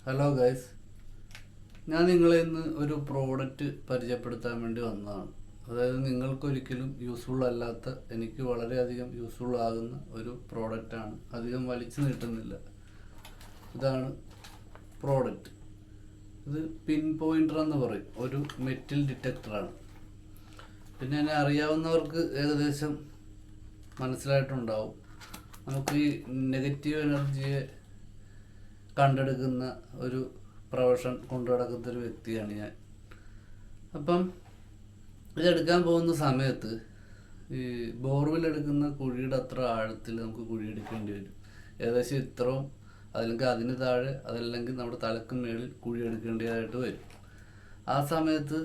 Hello guys, ഞാൻ നിങ്ങളെ ഇന്ന് ഒരു പ്രോഡക്റ്റ് പരിചയപ്പെടുത്താൻ വേണ്ടി വന്നതാണ്. അതായത് നിങ്ങൾക്കൊരിക്കലും യൂസ്ഫുൾ അല്ലാത്ത, എനിക്ക് വളരെയധികം യൂസ്ഫുൾ ആകുന്ന ഒരു പ്രോഡക്റ്റാണ്. അധികം വലിച്ചു നീട്ടുന്നില്ല. ഇതാണ് പ്രോഡക്റ്റ്. ഇത് പിൻ പോയിൻ്റർ എന്ന് പറയും, ഒരു മെറ്റൽ ഡിറ്റക്ടറാണ്. പിന്നെ എന്നെ അറിയാവുന്നവർക്ക് ഏകദേശം മനസ്സിലായിട്ടുണ്ടാവും. നമുക്ക് ഈ നെഗറ്റീവ് എനർജിയെ കണ്ടെടുക്കുന്ന ഒരു പ്രൊഫഷൻ കൊണ്ടു നടക്കുന്ന ഒരു വ്യക്തിയാണ് ഞാൻ. അപ്പം ഇതെടുക്കാൻ പോകുന്ന സമയത്ത് ഈ ബോർവെൽ എടുക്കുന്ന കുഴിയുടെ അത്ര ആഴത്തിൽ നമുക്ക് കുഴി എടുക്കേണ്ടി വരും. ഏകദേശം ഇത്രയും, അതല്ലെങ്കിൽ അതിന് താഴെ, അതല്ലെങ്കിൽ നമ്മുടെ തലക്ക് മേളിൽ കുഴി എടുക്കേണ്ടതായിട്ട് വരും. ആ സമയത്ത്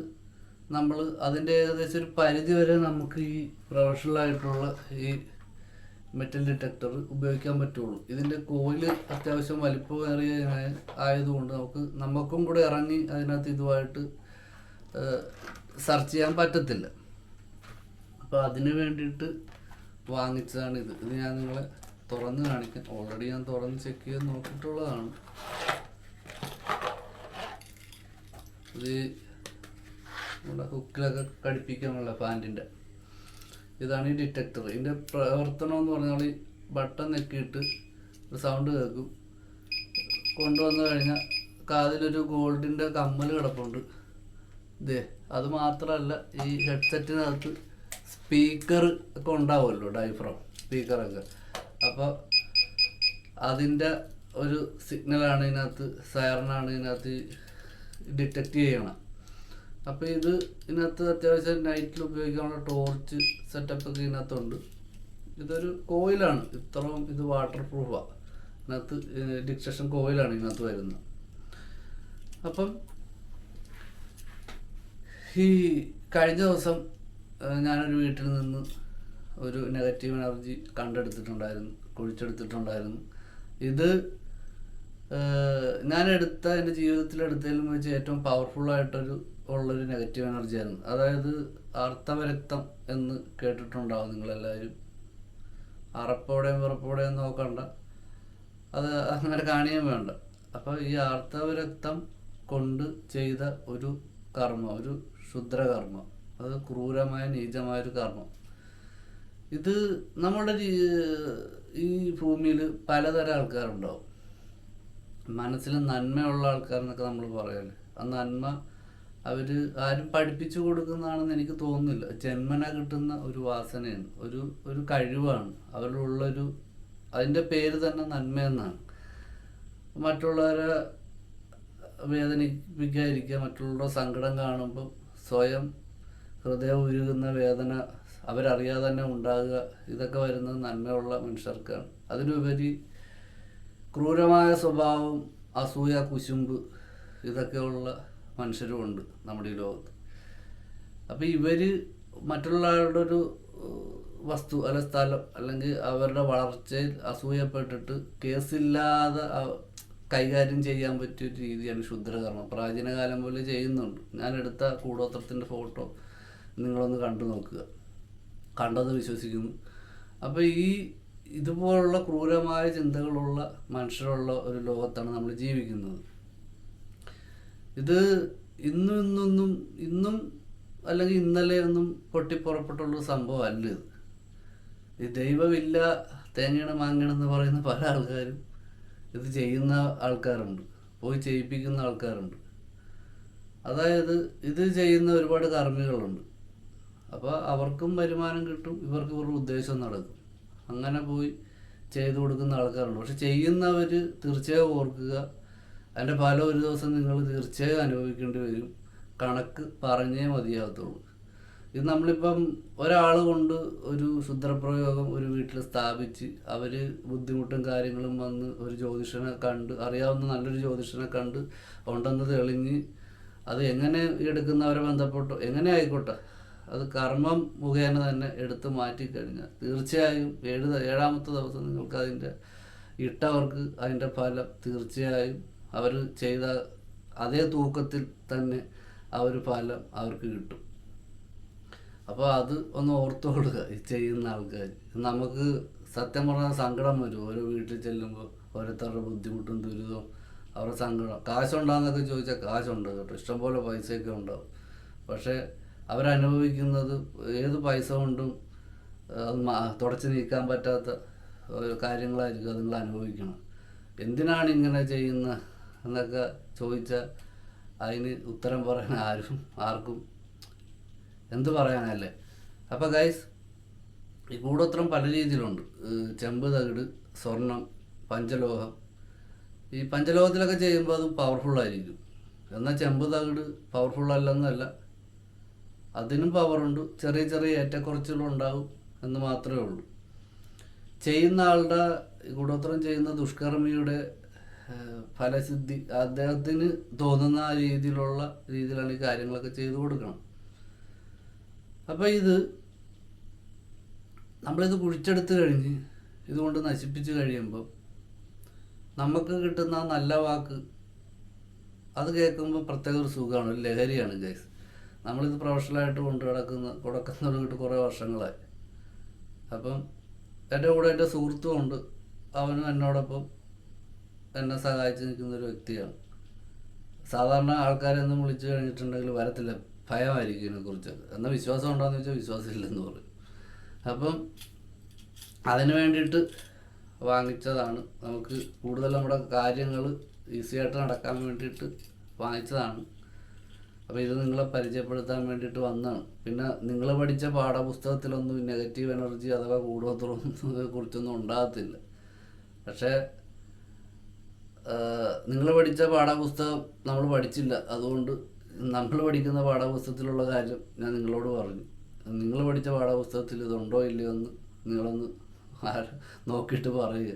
നമ്മൾ അതിൻ്റെ ഏകദേശം ഒരു പരിധി വരെ നമുക്ക് ഈ പ്രൊഫഷണലായിട്ടുള്ള ഈ മെറ്റൽ ഡിറ്റക്ടർ ഉപയോഗിക്കാൻ പറ്റുള്ളൂ. ഇതിൻ്റെ കോയില് അത്യാവശ്യം വലിപ്പമേറിയ ആയതുകൊണ്ട് നമുക്കും കൂടെ ഇറങ്ങി അതിനകത്ത് ഇതുമായിട്ട് സെർച്ച് ചെയ്യാൻ പറ്റത്തില്ല. അപ്പോൾ അതിന് വേണ്ടിയിട്ട് വാങ്ങിച്ചതാണ് ഇത്. ഞാൻ നിങ്ങളെ തുറന്ന് കാണിക്കാം. ഓൾറെഡി ഞാൻ തുറന്ന് ചെക്ക് ചെയ്ത് നോക്കിയിട്ടുള്ളതാണ്. ഇത് നമ്മുടെ ഹുക്കിലൊക്കെ ഘടിപ്പിക്കാനുള്ള പാൻറ്റിൻ്റെ ഇതാണ് ഈ ഡിറ്റക്ടർ. ഇതിൻ്റെ പ്രവർത്തനം എന്ന് പറഞ്ഞാൽ ഈ ബട്ടൺ നെക്കിയിട്ട് ഒരു സൗണ്ട് കേൾക്കും. കൊണ്ടുവന്നു കഴിഞ്ഞാൽ കാതിലൊരു ഗോൾഡിൻ്റെ കമ്മൽ കിടപ്പുണ്ട്. ഇതേ അത് മാത്രമല്ല, ഈ ഹെഡ്സെറ്റിനകത്ത് സ്പീക്കർ ഒക്കെ ഉണ്ടാവുമല്ലോ, ഡൈഫ്രം സ്പീക്കറൊക്കെ. അപ്പോൾ അതിൻ്റെ ഒരു സിഗ്നലാണ് ഇതിനകത്ത്, സൈറനാണ് ഇതിനകത്ത് ഡിറ്റക്റ്റ് ചെയ്യണം. അപ്പോൾ ഇതിനകത്ത് അത്യാവശ്യം നൈറ്റിൽ ഉപയോഗിക്കാനുള്ള ടോർച്ച് സെറ്റപ്പൊക്കെ ഇതിനകത്തുണ്ട്. ഇതൊരു കോയിലാണ്, ഇത്രയും ഇത് വാട്ടർ പ്രൂഫാണ്. ഇതിനകത്ത് ഡിറ്റക്ഷൻ കോയിലാണ് ഇതിനകത്ത് വരുന്നത്. അപ്പം ഈ കഴിഞ്ഞ ദിവസം ഞാനൊരു വീട്ടിൽ നിന്ന് ഒരു നെഗറ്റീവ് എനർജി കണ്ടെടുത്തിട്ടുണ്ടായിരുന്നു, കുഴിച്ചെടുത്തിട്ടുണ്ടായിരുന്നു. ഇത് ഞാനെടുത്ത എൻ്റെ ജീവിതത്തിലെടുത്തതിലും വെച്ച് ഏറ്റവും പവർഫുള്ളായിട്ടൊരു ഉള്ളൊരു നെഗറ്റീവ് എനർജിയായിരുന്നു. അതായത് ആർത്തവരക്തം എന്ന് കേട്ടിട്ടുണ്ടാവും നിങ്ങളെല്ലാവരും. അറപ്പോടെയും വിറപ്പോടെയും നോക്കണ്ട, അത് അങ്ങനെ കാണുകയും വേണ്ട. അപ്പോൾ ഈ ആർത്തവരക്തം കൊണ്ട് ചെയ്ത ഒരു കർമ്മം, ഒരു ക്ഷുദ്രകർമ്മം, അത് ക്രൂരമായ നീചമായൊരു കർമ്മം. ഇത് നമ്മുടെ ഈ ഭൂമിയിൽ പലതരം ആൾക്കാരുണ്ടാവും. മനസ്സിൽ നന്മയുള്ള ആൾക്കാരെന്നൊക്കെ നമ്മൾ പറയല്ലേ. ആ നന്മ അവർ ആരും പഠിപ്പിച്ചു കൊടുക്കുന്നതാണെന്ന് എനിക്ക് തോന്നുന്നില്ല. ജന്മന കിട്ടുന്ന ഒരു വാസനയാണ്, ഒരു കഴിവാണ് അവരിലുള്ളൊരു. അതിൻ്റെ പേര് തന്നെ നന്മയെന്നാണ്. മറ്റുള്ളവരെ വേദനിപ്പിക്കാതിരിക്കുക, മറ്റുള്ളവരുടെ സങ്കടം കാണുമ്പോൾ സ്വയം ഹൃദയം ഉരുകുന്ന വേദന അവരറിയാതെ തന്നെ ഉണ്ടാകുക, ഇതൊക്കെ വരുന്നത് നന്മയുള്ള മനുഷ്യർക്കാണ്. അതിനുപരി ക്രൂരമായ സ്വഭാവം, അസൂയ, കുശുമ്പ്, ഇതൊക്കെയുള്ള മനുഷ്യരുമുണ്ട് നമ്മുടെ ഈ ലോകത്ത്. അപ്പോൾ ഇവർ മറ്റുള്ള ആളുടെ ഒരു വസ്തു അല്ലെ സ്ഥലം അല്ലെങ്കിൽ അവരുടെ വളർച്ചയിൽ അസൂയപ്പെട്ടിട്ട് കേസില്ലാതെ കൈകാര്യം ചെയ്യാൻ പറ്റിയ രീതിയാണ് ക്ഷുദ്രകർമ്മം. പ്രാചീന കാലം പോലെ ചെയ്യുന്നുണ്ട്. ഞാൻ എടുത്ത കൂടോത്രത്തിൻ്റെ ഫോട്ടോ നിങ്ങളൊന്ന് കണ്ടു നോക്കുക, കണ്ടെന്ന് വിശ്വസിക്കുന്നു. അപ്പോൾ ഇതുപോലുള്ള ക്രൂരമായ ചിന്തകളുള്ള മനുഷ്യരുള്ള ഒരു ലോകത്താണ് നമ്മൾ ജീവിക്കുന്നത്. ഇത് ഇന്നും അല്ലെങ്കിൽ ഇന്നലെ ഒന്നും പൊട്ടിപ്പുറപ്പെട്ടുള്ള സംഭവം അല്ല ഇത്. ഈ ദൈവമില്ല, തേങ്ങണ മാങ്ങണമെന്ന് പറയുന്ന പല ആൾക്കാരും ഇത് ചെയ്യുന്ന ആൾക്കാരുണ്ട്, പോയി ചെയ്യിപ്പിക്കുന്ന ആൾക്കാരുണ്ട്. അതായത് ഇത് ചെയ്യുന്ന ഒരുപാട് കർമ്മികളുണ്ട്. അപ്പോൾ അവർക്കും വരുമാനം കിട്ടും, ഇവർക്ക് ഇവരുടെ ഉദ്ദേശം നടക്കും. അങ്ങനെ പോയി ചെയ്തു കൊടുക്കുന്ന ആൾക്കാരുണ്ട്. പക്ഷെ ചെയ്യുന്നവർ തീർച്ചയായും ഓർക്കുക, അതിൻ്റെ ഫലം ഒരു ദിവസം നിങ്ങൾ തീർച്ചയായും അനുഭവിക്കേണ്ടി വരും. കണക്ക് പറഞ്ഞേ മതിയാകത്തുള്ളൂ. ഇത് നമ്മളിപ്പം ഒരാൾ കൊണ്ട് ഒരു ക്ഷുദ്രപ്രയോഗം ഒരു വീട്ടിൽ സ്ഥാപിച്ച് അവർ ബുദ്ധിമുട്ടും കാര്യങ്ങളും വന്ന് ഒരു ജ്യോതിഷനെ കണ്ട്, അറിയാവുന്ന നല്ലൊരു ജ്യോതിഷനെ കണ്ട് ഉണ്ടെന്ന് തെളിഞ്ഞ് അത് എങ്ങനെ എടുക്കുന്നവരെ ബന്ധപ്പെട്ടോ എങ്ങനെ ആയിക്കോട്ടെ, അത് കർമ്മം മുഖേന തന്നെ എടുത്ത് മാറ്റിക്കഴിഞ്ഞാൽ തീർച്ചയായും ഏഴാമത്തെ ദിവസം നിങ്ങൾക്ക് അതിൻ്റെ ഇട്ടവർക്ക് അതിൻ്റെ ഫലം തീർച്ചയായും അവർ ചെയ്ത അതേ തൂക്കത്തിൽ തന്നെ ആ ഒരു ഫലം അവർക്ക് കിട്ടും. അപ്പോൾ അത് ഒന്ന് ഓർത്തു കൊടുക്കുക ഈ ചെയ്യുന്ന ആൾക്കാർ. നമുക്ക് സത്യം പറഞ്ഞാൽ സങ്കടം വരും ഓരോ വീട്ടിൽ ചെല്ലുമ്പോൾ, ഓരോരുത്തരുടെ ബുദ്ധിമുട്ടും ദുരിതവും അവരുടെ സങ്കടം. കാശുണ്ടാകുന്നൊക്കെ ചോദിച്ചാൽ കാശുണ്ട് കേട്ടോ, ഇഷ്ടംപോലെ പൈസയൊക്കെ ഉണ്ടാവും. പക്ഷേ അവരനുഭവിക്കുന്നത് ഏത് പൈസ കൊണ്ടും അത് തുടച്ച് നീക്കാൻ പറ്റാത്ത കാര്യങ്ങളായിരിക്കും അത് നിങ്ങൾ അനുഭവിക്കണം. എന്തിനാണ് ഇങ്ങനെ ചെയ്യുന്നത് എന്നൊക്കെ ചോദിച്ചാൽ അതിന് ഉത്തരം പറയാൻ ആർക്കും എന്ത് പറയാനല്ലേ. അപ്പോൾ ഗൈസ്, ഈ കൂടോത്രം പല രീതിയിലുണ്ട്. ചെമ്പ്, തകിട്, സ്വർണം, പഞ്ചലോഹം. ഈ പഞ്ചലോഹത്തിലൊക്കെ ചെയ്യുമ്പോൾ അത് പവർഫുള്ളായിരിക്കും. എന്നാൽ ചെമ്പ്, തകിട് പവർഫുൾ അല്ലെന്നല്ല, അതിനും പവറുണ്ട്. ചെറിയ ചെറിയ ഏറ്റക്കുറച്ചിലുണ്ടാവും എന്ന് മാത്രമേ ഉള്ളൂ. ചെയ്യുന്ന ആളുടെ, കൂടോത്രം ചെയ്യുന്ന ദുഷ്കർമ്മിയുടെ ഫലസിദ്ധി അദ്ദേഹത്തിന് തോന്നുന്ന ആ രീതിയിലാണ് ഈ കാര്യങ്ങളൊക്കെ ചെയ്തു കൊടുക്കണം. അപ്പോൾ നമ്മളിത് കുഴിച്ചെടുത്ത് കഴിഞ്ഞ് ഇതുകൊണ്ട് നശിപ്പിച്ച് കഴിയുമ്പോൾ നമുക്ക് കിട്ടുന്ന നല്ല വാക്ക് അത് കേൾക്കുമ്പോൾ പ്രത്യേക ഒരു സുഖമാണ്, ഒരു ലഹരിയാണ് ഗൈസ്. നമ്മളിത് പ്രൊഫഷണലായിട്ട് കൊടുക്കുന്നതോട് കുറേ വർഷങ്ങളായി. അപ്പം എൻ്റെ കൂടെ എൻ്റെ സുഹൃത്തുമുണ്ട്. അവനും എന്നോടൊപ്പം എന്നെ സഹായിച്ച് നിൽക്കുന്നൊരു വ്യക്തിയാണ്. സാധാരണ ആൾക്കാരെന്നും വിളിച്ചു കഴിഞ്ഞിട്ടുണ്ടെങ്കിൽ വരത്തില്ല, ഭയമായിരിക്കും ഇതിനെക്കുറിച്ചൊക്കെ. എന്നാൽ വിശ്വാസം ഉണ്ടോയെന്ന് ചോദിച്ചാൽ വിശ്വാസമില്ലെന്ന് പറയും. അപ്പം അതിന് വേണ്ടിയിട്ട് വാങ്ങിച്ചതാണ്. നമുക്ക് കൂടുതൽ നമ്മുടെ കാര്യങ്ങൾ ഈസിയായിട്ട് നടക്കാൻ വേണ്ടിയിട്ട് വാങ്ങിച്ചതാണ്. അപ്പോൾ ഇത് നിങ്ങളെ പരിചയപ്പെടുത്താൻ വേണ്ടിയിട്ട് വന്നതാണ്. പിന്നെ നിങ്ങൾ പഠിച്ച പാഠപുസ്തകത്തിലൊന്നും നെഗറ്റീവ് എനർജി അഥവാ കൂടോത്രത്തിനെ കുറിച്ചൊന്നും ഉണ്ടാകത്തില്ല. പക്ഷേ നിങ്ങൾ പഠിച്ച പാഠപുസ്തകം നമ്മൾ പഠിച്ചില്ല. അതുകൊണ്ട് നമ്മൾ പഠിക്കുന്ന പാഠപുസ്തകത്തിലുള്ള കാര്യം ഞാൻ നിങ്ങളോട് പറഞ്ഞു. നിങ്ങൾ പഠിച്ച പാഠപുസ്തകത്തിൽ ഇതുണ്ടോ ഇല്ലയോ എന്ന് നിങ്ങളൊന്ന് നോക്കിയിട്ട് പറയുക.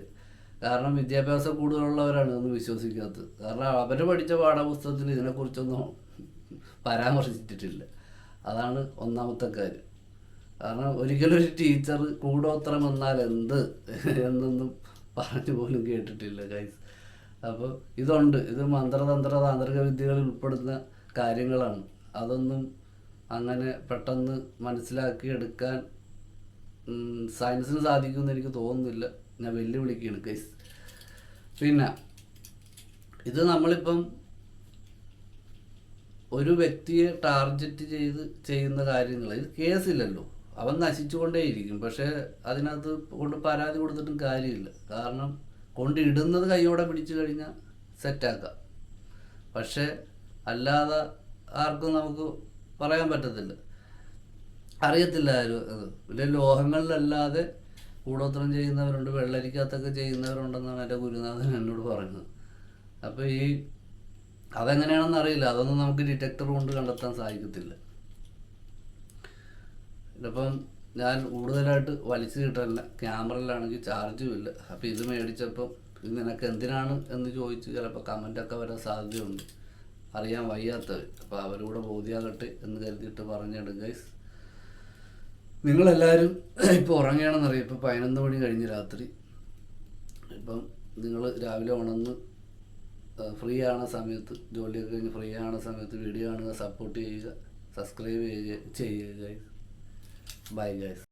കാരണം വിദ്യാഭ്യാസം കൂടുതലുള്ളവരാണ് ഇതൊന്നും വിശ്വസിക്കാത്തത്. കാരണം അവർ പഠിച്ച പാഠപുസ്തകത്തിൽ ഇതിനെക്കുറിച്ചൊന്നും പരാമർശിച്ചിട്ടില്ല. അതാണ് ഒന്നാമത്തെ കാര്യം. കാരണം ഒരിക്കലും ഒരു ടീച്ചർ കൂടോത്രം എന്നാൽ എന്ത് എന്നൊന്നും പറഞ്ഞു പോലും കേട്ടിട്ടില്ല ഗൈസ്. അപ്പോൾ ഇതുണ്ട്, ഇത് മന്ത്രതന്ത്ര താന്ത്രിക വിദ്യകളിൽ ഉൾപ്പെടുന്ന കാര്യങ്ങളാണ്. അതൊന്നും അങ്ങനെ പെട്ടെന്ന് മനസ്സിലാക്കിയെടുക്കാൻ സയൻസിന് സാധിക്കുമെന്ന് എനിക്ക് തോന്നുന്നില്ല. ഞാൻ വെല്ലുവിളിക്കുകയാണ് ഗൈസ്. പിന്നെ ഇത് നമ്മളിപ്പം ഒരു വ്യക്തിയെ ടാർഗറ്റ് ചെയ്ത് ചെയ്യുന്ന കാര്യങ്ങൾ, ഇത് കേസില്ലല്ലോ, അവൻ നശിച്ചുകൊണ്ടേയിരിക്കും. പക്ഷേ അതിനകത്ത് കൊണ്ട് പരാതി കൊടുത്തിട്ടും കാര്യമില്ല. കാരണം കൊണ്ടിടുന്നത് കൈയോടെ പിടിച്ചു കഴിഞ്ഞാൽ സെറ്റാക്കാം. പക്ഷേ അല്ലാതെ ആർക്കും നമുക്ക് പറയാൻ പറ്റത്തില്ല, അറിയത്തില്ല ആരും അത്. പിന്നെ ലോഹങ്ങളിലല്ലാതെ കൂടോത്രം ചെയ്യുന്നവരുണ്ട്, വെള്ളരിക്കകത്തൊക്കെ ചെയ്യുന്നവരുണ്ടെന്നാണ് എൻ്റെ ഗുരുനാഥൻ എന്നോട് പറയുന്നത്. അപ്പോൾ അതെങ്ങനെയാണെന്ന് അറിയില്ല. അതൊന്നും നമുക്ക് ഡിറ്റക്ടർ കൊണ്ട് കണ്ടെത്താൻ സാധിക്കത്തില്ല. ഇപ്പം ഞാൻ കൂടുതലായിട്ട് വലിച്ചു കിട്ടാനില്ല, ക്യാമറയിലാണെങ്കിൽ ചാർജും ഇല്ല. അപ്പോൾ ഇത് മേടിച്ചപ്പം ഇത് നിനക്ക് എന്തിനാണ് എന്ന് ചോദിച്ച് ചിലപ്പോൾ കമൻറ്റൊക്കെ വരാൻ സാധ്യതയുണ്ട്, അറിയാൻ വയ്യാത്തവർ. അപ്പോൾ അവരൂടെ ബോധ്യമാകട്ടെ എന്ന് കരുതിയിട്ട് പറഞ്ഞിടും ഗൈസ്. നിങ്ങളെല്ലാവരും ഇപ്പോൾ ഉറങ്ങുകയാണെന്നറിയാം. ഇപ്പോൾ 11 മണി കഴിഞ്ഞ് രാത്രി. ഇപ്പം നിങ്ങൾ രാവിലെ ഉണർന്ന് ഫ്രീ ആവുന്ന സമയത്ത്, ജോലിയൊക്കെ കഴിഞ്ഞ് ഫ്രീ ആവുന്ന സമയത്ത് വീഡിയോ കാണുക, സപ്പോർട്ട് ചെയ്യുക, സബ്സ്ക്രൈബ് ചെയ്യുക ഗൈസ്. Bye guys.